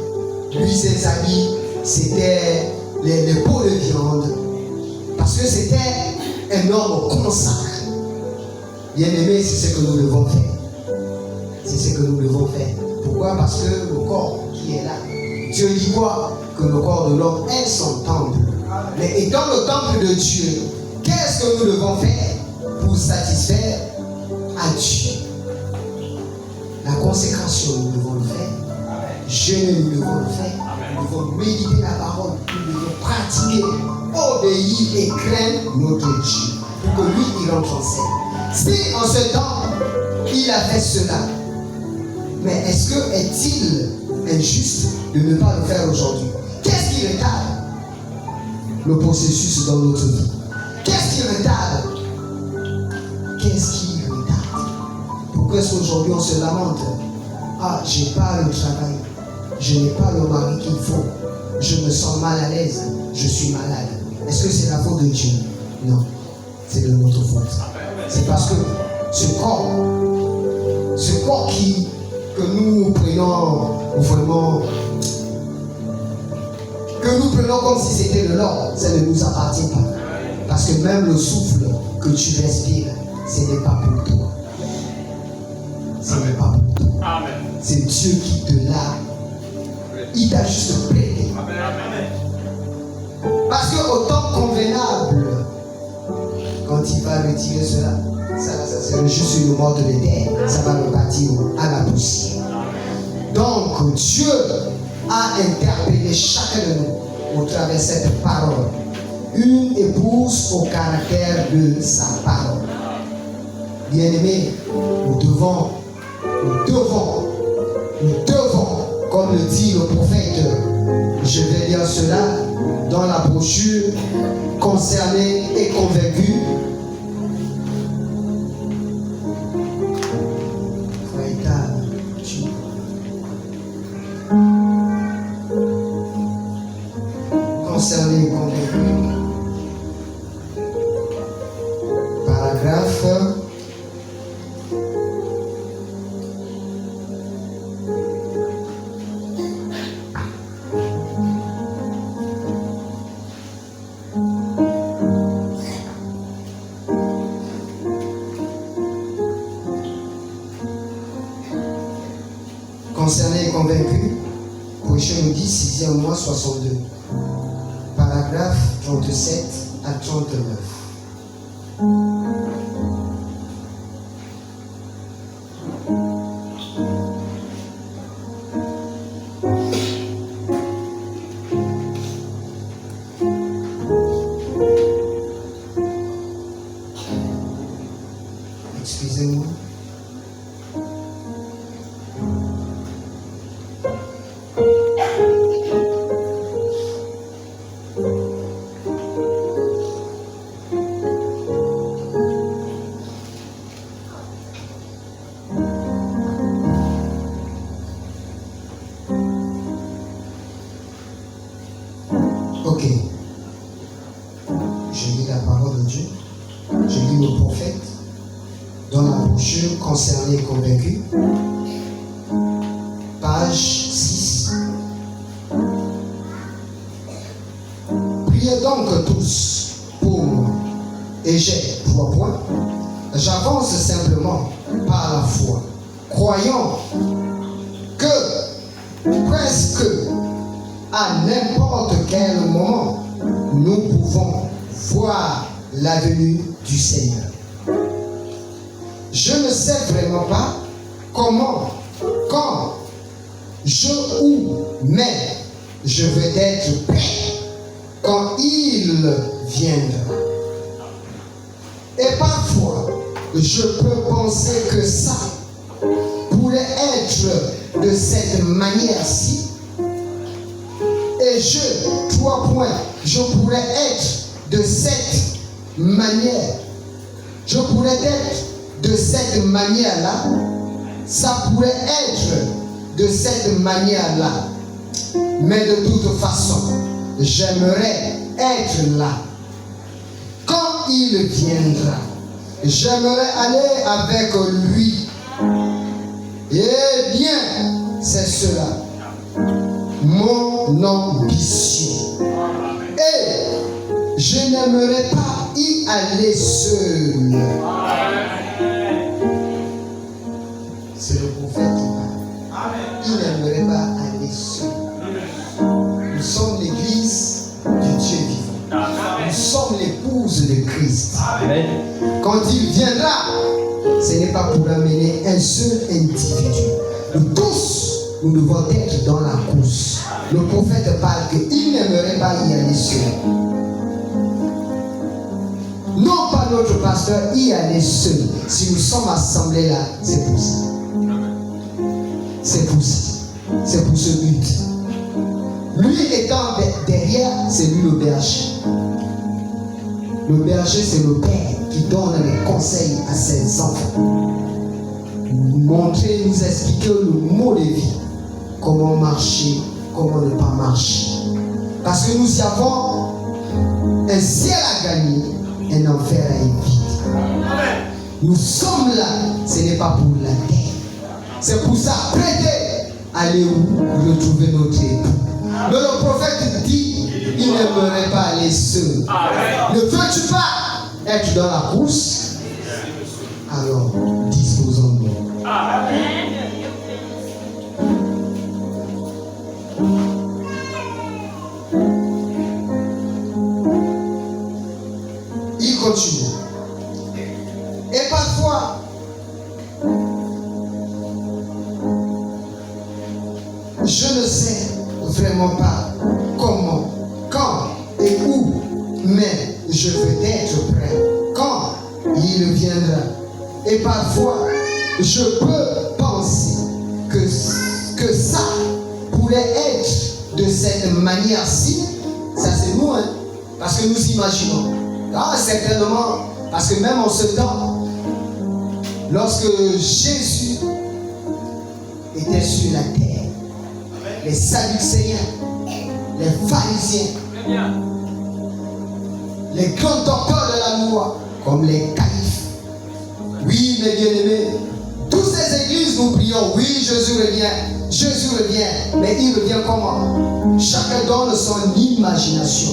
Lui, ses amis, c'était les pots de viande. Parce que c'était un homme consacré. Bien aimé, c'est ce que nous devons faire. C'est ce que nous devons faire. Pourquoi? Parce que le corps qui est là, Dieu dit quoi? Que le corps de l'homme est son temple. Mais étant le temple de Dieu, qu'est-ce que nous devons faire pour satisfaire à Dieu? La consécration, nous devons le faire. Jeûner, nous devons le faire. Nous devons méditer la parole. Nous devons pratiquer, obéir et craindre notre Dieu. Pour que lui, il rentre en scène. Si en ce temps, il a fait cela, mais est-il injuste de ne pas le faire aujourd'hui? Qu'est-ce qui retarde le processus dans notre vie? Qu'est-ce qui retarde? Qu'est-ce qui retarde? Pourquoi est-ce qu'aujourd'hui on se lamente? Ah, j'ai pas le travail, je n'ai pas le mari qu'il faut, je me sens mal à l'aise, je suis malade. Est-ce que c'est la faute de Dieu? Non, c'est de notre faute. C'est parce que ce corps que nous prenons vraiment, que nous prenons comme si c'était de l'or, ça ne nous appartient pas. Parce que même le souffle que tu respires, ce n'est pas pour toi. Ce n'est pas pour toi. Amen. C'est Dieu qui te l'a. Il t'a juste prêté. Parce qu'au temps convenable, quand il va retirer cela, ça c'est juste une mort de terre, ça va le bâtir à la poussière. Donc Dieu a interpellé chacun de nous au travers de cette parole. Une épouse au caractère de sa parole. Bien-aimés, nous devons, comme le dit le prophète, je vais lire cela dans la brochure, concerné et convaincu. Concerné et convaincu. Paragraphe. Concerné et convaincu, prochain nous dit 6e mois 62. Paragraphe 37 à 39. Excusez-moi. Ok. Je lis la parole de Dieu. Je lis le prophète dans la brochure concernée et convaincue. Page 6. Priez donc tous pour moi. Et j'ai 3 points. J'avance simplement par la foi, croyant que presque à n'importe quel moment, nous pouvons voir la venue du Seigneur. Je ne sais vraiment pas comment, quand, où, mais je veux être prêt quand il viendra. Et parfois, je peux penser que ça pourrait être de cette manière-ci. Et 3 points, je pourrais être de cette manière. Je pourrais être de cette manière-là. Ça pourrait être de cette manière-là. Mais de toute façon, j'aimerais être là. il viendra, j'aimerais aller avec lui. Eh bien, c'est cela, mon ambition. Et je n'aimerais pas y aller seul. C'est le prophète qui parle. Il n'aimerait pas aller seul. Nous sommes l'église du Dieu vivant. Nous sommes l'épouse de Christ. Amen. Quand il viendra, ce n'est pas pour amener un seul individu. Nous tous, nous devons être dans la course. Le prophète parle qu'il n'aimerait pas y aller seul. Non pas notre pasteur y aller seul. Si nous sommes assemblés là, c'est pour ça. C'est pour ça. C'est pour ce but. Lui étant derrière, c'est lui le berger. Le berger, c'est le père qui donne les conseils à ses enfants. Montrer, nous expliquer le mot de vie. Comment marcher, comment ne pas marcher. Parce que nous y avons un ciel à gagner, un enfer à éviter. Nous sommes là, ce n'est pas pour la terre. C'est pour s'apprêter à aller où retrouver notre époux. Mais le prophète dit, il n'aimerait pas aller seul. Ne veux-tu pas être dans la course? Alors, disposons-nous. Il continue. Et parfois, je ne sais vraiment pas comment, quand et où, mais je veux être prêt quand il viendra. Et parfois, je peux penser que ça pourrait être de cette manière-ci. Ça c'est nous, hein? Parce que nous imaginons. Ah, certainement, parce que même en ce temps, lorsque Jésus était sur la terre, les Sadducéens, les pharisiens, les grands docteurs de la loi, comme les caïphes. Oui, mes bien-aimés, toutes ces églises nous prions, oui, Jésus revient, mais il revient comment? Chacun donne son imagination,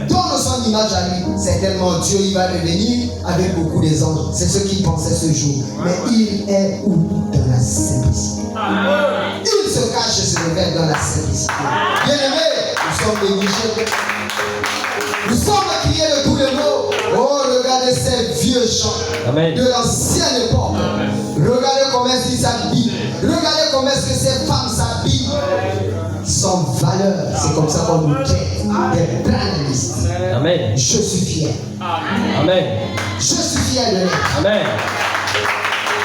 donne son image à lui. Certainement Dieu, il va revenir avec beaucoup des anges. C'est ce qu'il pensait ce jour. Mais il est où? Dans la simplicité. Il se cache et se révèle dans la simplicité. Bien-aimés, nous sommes négligés. Nous sommes criés de tous les mots. Oh, regardez ces vieux chants. Amen. De l'ancienne époque. Amen. Regardez comment est-ce qu'ils s'habillent. Regardez comment est-ce que ces femmes s'habillent. Sans valeur. C'est comme ça qu'on nous traite. Des brandistes. Amen. Je suis fier. Amen. Je suis fier de l'être. Amen.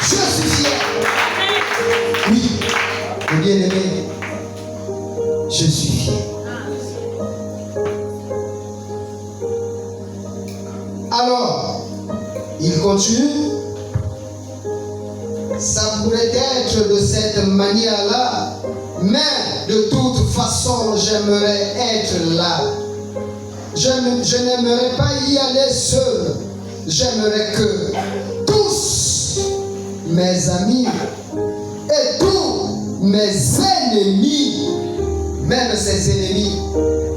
Je suis fier. Oui, bien-aimé, je suis fier. Alors, il continue. Ça pourrait être de cette manière-là, mais de toute façon, j'aimerais être là. Je n'aimerais pas y aller seul. J'aimerais que tous mes amis et tous mes ennemis, même ces ennemis,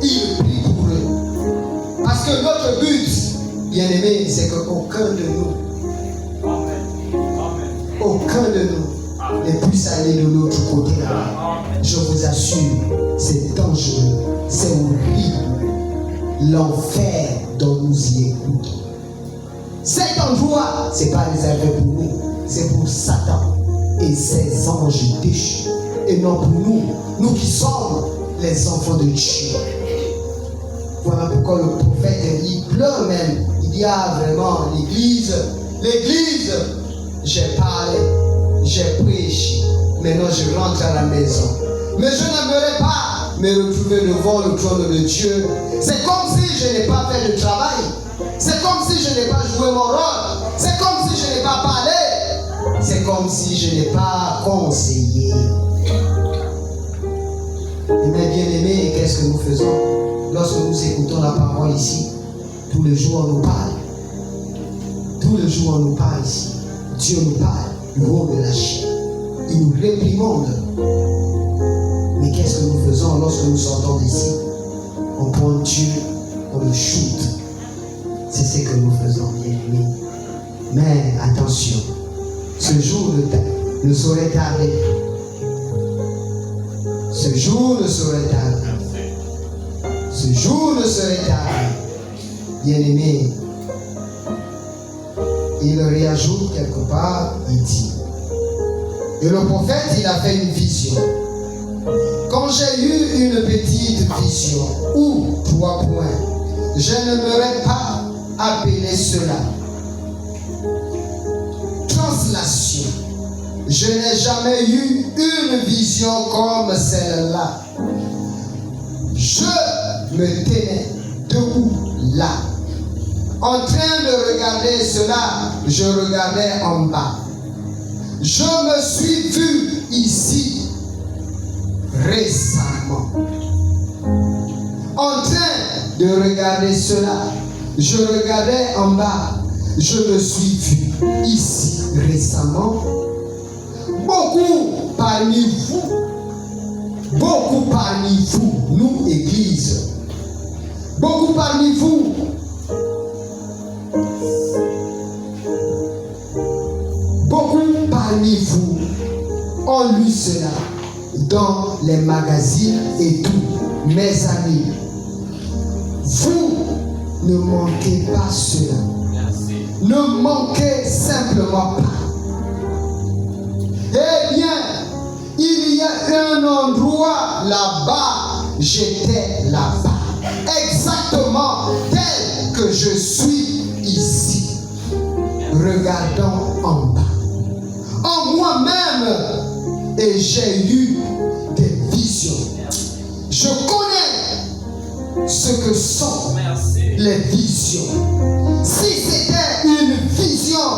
ils prient pour eux. Parce que notre but, bien-aimé, c'est qu'aucun de nous, aucun de nous ne puisse aller de l'autre côté là-bas. Je vous assure, c'est dangereux, c'est horrible. L'enfer dont nous y écoutons. Cet endroit, ce n'est pas réservé pour nous, c'est pour Satan et ses anges déchus. Et non pour nous, nous qui sommes les enfants de Dieu. Voilà pourquoi le prophète, il pleure même. Il dit, ah vraiment, l'église, j'ai parlé, j'ai prêché, maintenant je rentre à la maison. Mais je n'aimerais pas me retrouver devant le trône de Dieu. C'est comme si je n'ai pas fait le travail. C'est comme si je n'ai pas joué mon rôle. C'est comme si je n'ai pas parlé. C'est comme si je n'ai pas conseillé. Et mes bien-aimés, qu'est-ce que nous faisons lorsque nous écoutons la parole ici? Tous les jours on nous parle. Tous les jours, on nous parle ici. Dieu nous parle du rôle de la chair. Il nous réprimande. Mais qu'est-ce que nous faisons lorsque nous sortons d'ici? On prend Dieu, on le shoot. C'est ce que nous faisons, bien-aimés. Mais attention, ce jour ne saurait tarder. Ce jour ne saurait tarder. Ce jour ne saurait tarder. Bien-aimés, il réajoute quelque part, il dit. Et le prophète, il a fait une vision. Quand j'ai eu une petite vision, ou 3 points, je ne m'aurais pas appelé cela. Translation. Je n'ai jamais eu une vision comme celle-là. Je me tenais debout là. En train de regarder cela, je regardais en bas. Je me suis vu ici récemment. En train de regarder cela, je regardais en bas. Je me suis vu ici récemment. Beaucoup parmi vous, nous, Église, beaucoup parmi vous, ont lu cela dans les magazines et tout. Mes amis, vous ne manquez pas cela. Ne manquez simplement pas. Eh bien, il y a un endroit là-bas, j'étais là-bas. Exactement tel que je suis ici. Regardons en bas. En moi-même, et j'ai eu des visions. Je connais ce que sont les visions. Si c'était une vision,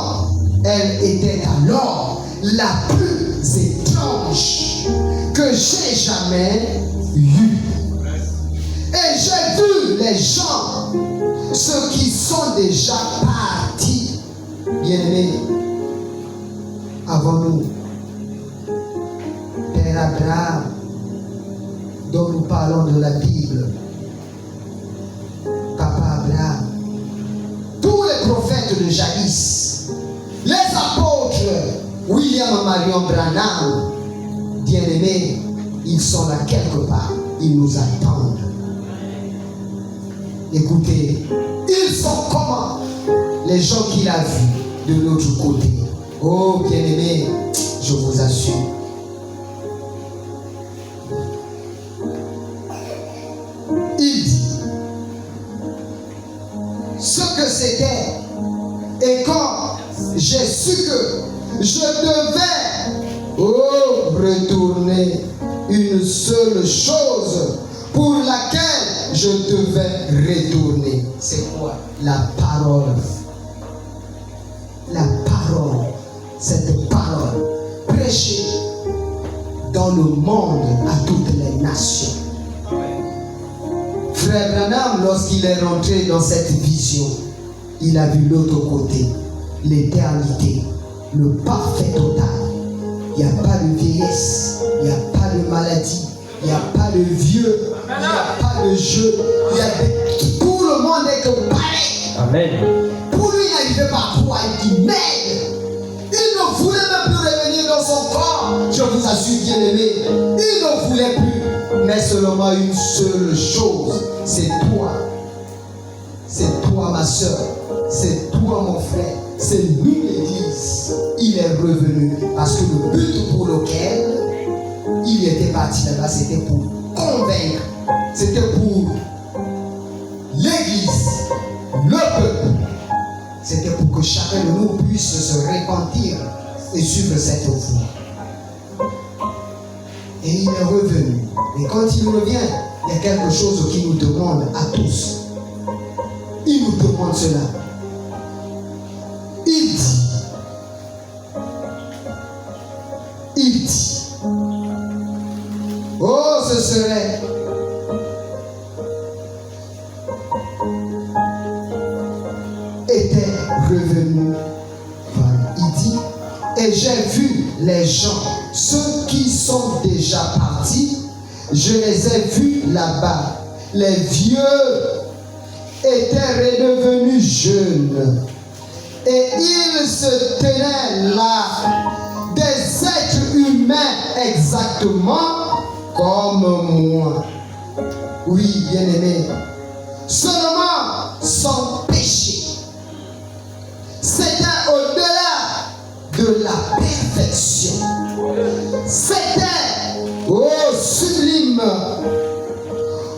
elle était alors la plus étrange que j'ai jamais eue. Et j'ai vu les gens, ceux qui sont déjà partis, bien-aimés, avant nous. Père Abraham, dont nous parlons de la Bible, Papa Abraham, tous les prophètes de jadis, les apôtres, William et Marion Branham, bien-aimés, ils sont là quelque part, ils nous attendent. Écoutez, ils sont comment? Les gens qu'il a vus de l'autre côté. Oh bien-aimés, je vous assure. Il dit ce que c'était. Et quand j'ai su que je devais retourner, une seule chose pour laquelle je devais retourner. C'est quoi? La parole. La parole. Cette parole prêchée dans le monde à toutes les nations. Frère Branham, lorsqu'il est rentré dans cette vision, il a vu l'autre côté, l'éternité, le parfait total. Il n'y a pas de vieillesse, il n'y a pas de maladie, il n'y a pas de vieux, il n'y a pas de jeu. Tout le monde est que pareil. Amen. Pour lui, il n'arrivait pas à croire, il dit merde. Il ne voulait même plus revenir dans son corps. Je vous assure, bien aimé, il ne voulait plus. Mais seulement une seule chose, c'est toi. C'est toi, ma soeur. C'est toi, mon frère. C'est nous, l'Église. Il est revenu parce que le but pour lequel il était parti là-bas, c'était pour convaincre. C'était pour l'Église, le peuple. C'était pour que chacun de nous puisse se repentir et suivre cette voie. Et il est revenu. Et quand il revient, il y a quelque chose qui nous demande à tous. Il nous demande cela. Il dit, oh, ce serait était revenu et j'ai vu les gens, ceux qui sont déjà partis, je les ai vus là-bas. Les vieux étaient redevenus jeunes et ils se tenaient là, des êtres humains exactement comme moi. Oui, bien-aimé, seulement sans péché. C'était au-delà de la perfection. C'était sublime.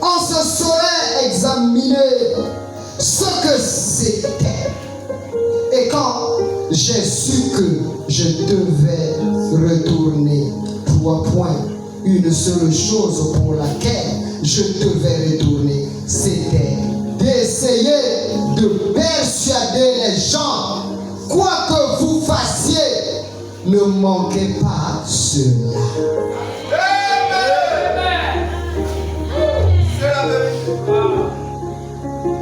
On se saurait examiner ce que c'était. Et quand j'ai su que je devais retourner, 3 points, une seule chose pour laquelle je devais retourner, c'était d'essayer de persuader les gens, quoi que vous fassiez, ne manquez pas cela.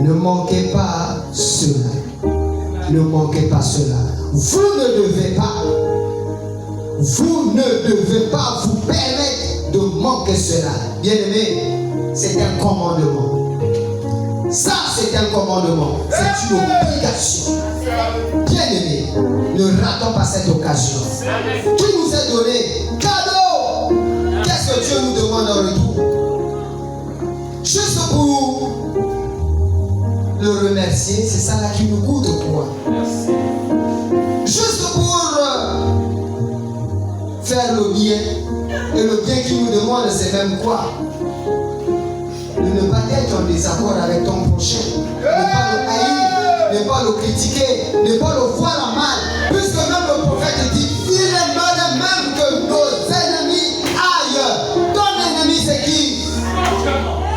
Ne manquez pas cela. Ne manquez pas cela. Vous ne devez pas vous permettre de manquer cela. Bien-aimé, c'est un commandement. Ça, c'est un commandement. C'est une obligation. Bien-aimé, ne ratons pas cette occasion. Qui nous est donné cadeau. Qu'est-ce que Dieu nous demande en retour? Juste pour le remercier, c'est ça là qui nous coûte quoi? Juste pour faire le bien. Et le bien qu'il nous demande, c'est même quoi? De ne pas être en désaccord avec ton prochain, ne pas le haïr, ne pas le critiquer, ne pas le voir en mal. Puisque même le prophète dit, il aimerait même que nos ennemis aillent. Ton ennemi c'est qui?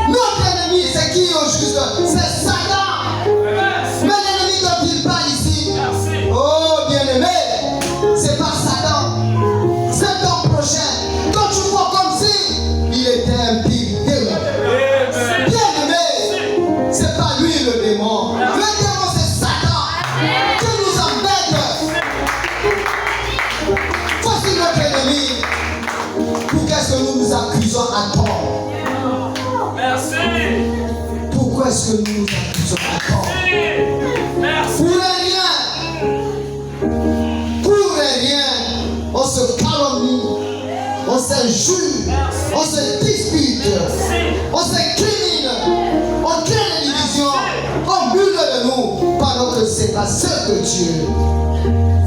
Notre ennemi c'est qui au juste? C'est Satan. Mais l'ennemi dont il parle ici, oh bien-aimé, c'est pas Satan, c'est ton prochain. Quand tu vois comme si il était un pire démon. Bien-aimé, c'est pas lui le démon. Le démon c'est Satan qui nous embête. Voici notre ennemi. Pourquoi est-ce que nous nous accusons à tort? Merci. Pourquoi est-ce que nous nous accusons à tort? Merci. Pour rien, on se calomnie, on s'injure, on se dispute, on s'incrimine, on crée des divisions, on bulle de nous, pendant que c'est pas ce que Dieu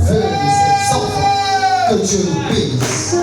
veut de ses enfants. Que Dieu nous bénisse.